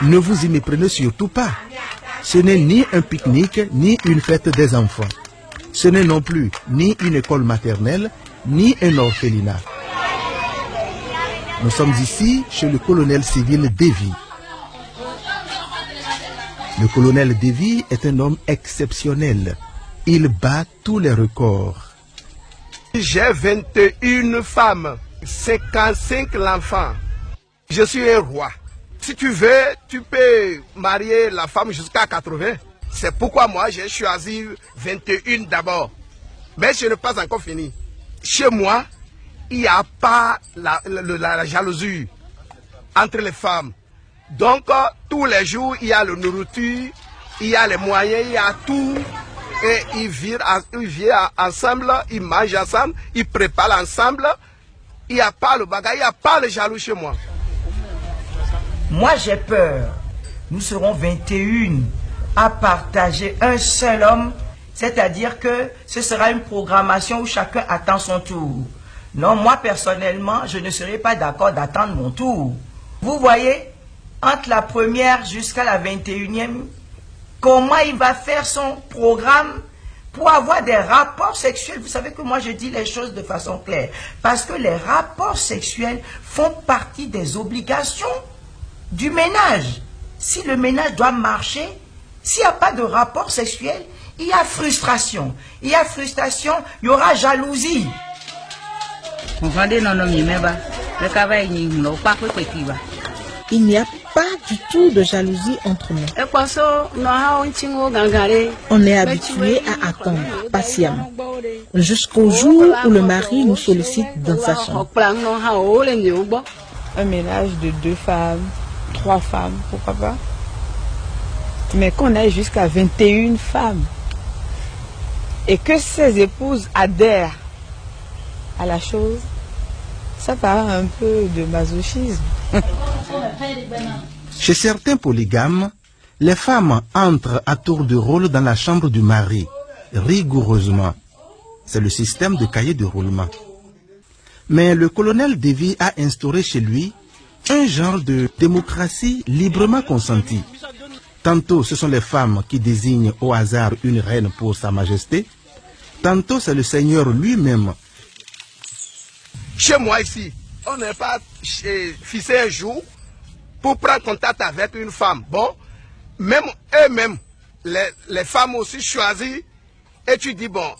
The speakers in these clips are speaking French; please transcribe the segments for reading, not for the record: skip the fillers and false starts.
Ne vous y méprenez surtout pas. Ce n'est ni un pique-nique, ni une fête des enfants. Ce n'est non plus ni une école maternelle, ni un orphelinat. Nous sommes ici chez le colonel civil Davy. Le colonel Davy est un homme exceptionnel. Il bat tous les records. J'ai 21 femmes, 55 enfants. Je suis un roi. Si tu veux, tu peux marier la femme jusqu'à 80. C'est pourquoi moi j'ai choisi 21 d'abord. Mais je n'ai pas encore fini. Chez moi, il n'y a pas la jalousie entre les femmes. Donc, tous les jours, il y a la nourriture, il y a les moyens, il y a tout. Et ils vivent ensemble, ils mangent ensemble, ils préparent ensemble. Il n'y a pas le bagage, il n'y a pas le jaloux chez moi. Moi, j'ai peur. Nous serons 21 à partager un seul homme. C'est-à-dire que ce sera une programmation où chacun attend son tour. Non, moi, personnellement, je ne serai pas d'accord d'attendre mon tour. Vous voyez, entre la première jusqu'à la 21e, comment il va faire son programme pour avoir des rapports sexuels. Vous savez que moi je dis les choses de façon claire. Parce que les rapports sexuels font partie des obligations du ménage. Si le ménage doit marcher, s'il n'y a pas de rapport sexuel, il y a frustration. Il y a frustration, il y aura jalousie. Il n'y a pas du tout de jalousie entre nous. On est habitué à attendre patiemment jusqu'au jour où le mari nous sollicite dans sa chambre. Un ménage de 2 femmes, 3 femmes, pourquoi pas. Mais qu'on aille jusqu'à 21 femmes et que ces épouses adhèrent à la chose, ça paraît un peu de masochisme. Chez certains polygames, les femmes entrent à tour de rôle dans la chambre du mari, rigoureusement. C'est le système de cahier de roulement. Mais le colonel Davy a instauré chez lui un genre de démocratie librement consentie. Tantôt ce sont les femmes qui désignent au hasard une reine pour sa majesté, tantôt c'est le Seigneur lui-même. Chez moi ici, on n'est pas fixé un jour pour prendre contact avec une femme. Bon, même eux-mêmes, les femmes aussi choisissent, et tu dis, bon,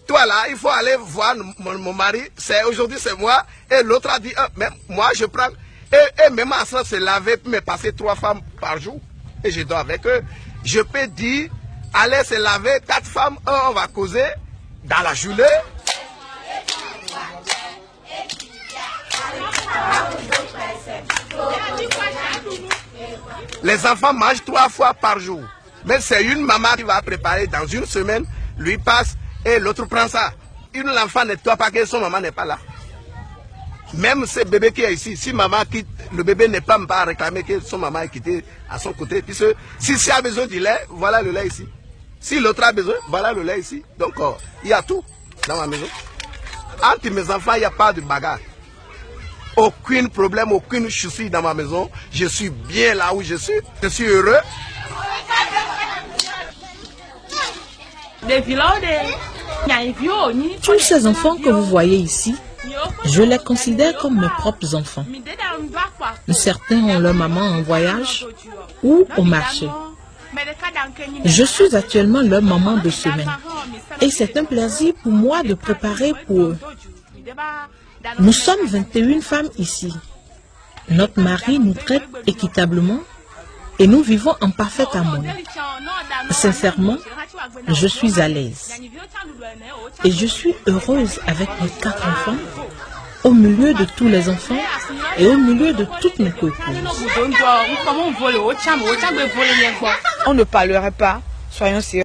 toi là, il faut aller voir mon mari, aujourd'hui c'est moi, et l'autre a dit, même moi je prends, et même à ça, se laver, me passer 3 femmes par jour, et je dors avec eux. Je peux dire, allez se laver, 4 femmes, on va causer dans la journée. Les enfants mangent 3 fois par jour. Mais c'est une maman qui va préparer dans une semaine, lui passe et l'autre prend ça. L'enfant ne doit pas que son maman n'est pas là. Même ce bébé qui est ici, si maman quitte, le bébé n'est pas réclamer que son maman est quitté à son côté. Puisque si tu as besoin du lait, voilà le lait ici. Si l'autre a besoin, voilà le lait ici. Donc il y a tout dans ma maison. Entre mes enfants, il n'y a pas de bagarre. Aucun problème, aucune souci dans ma maison. Je suis bien là où je suis. Je suis heureux. Tous ces enfants que vous voyez ici, je les considère comme mes propres enfants. Certains ont leur maman en voyage ou au marché. Je suis actuellement leur maman de semaine. Et c'est un plaisir pour moi de préparer pour eux. Nous sommes 21 femmes ici. Notre mari nous traite équitablement et nous vivons en parfaite harmonie. Sincèrement, je suis à l'aise. Et je suis heureuse avec mes 4 enfants, au milieu de tous les enfants et au milieu de toutes mes copines. On ne parlerait pas, soyons sérieux.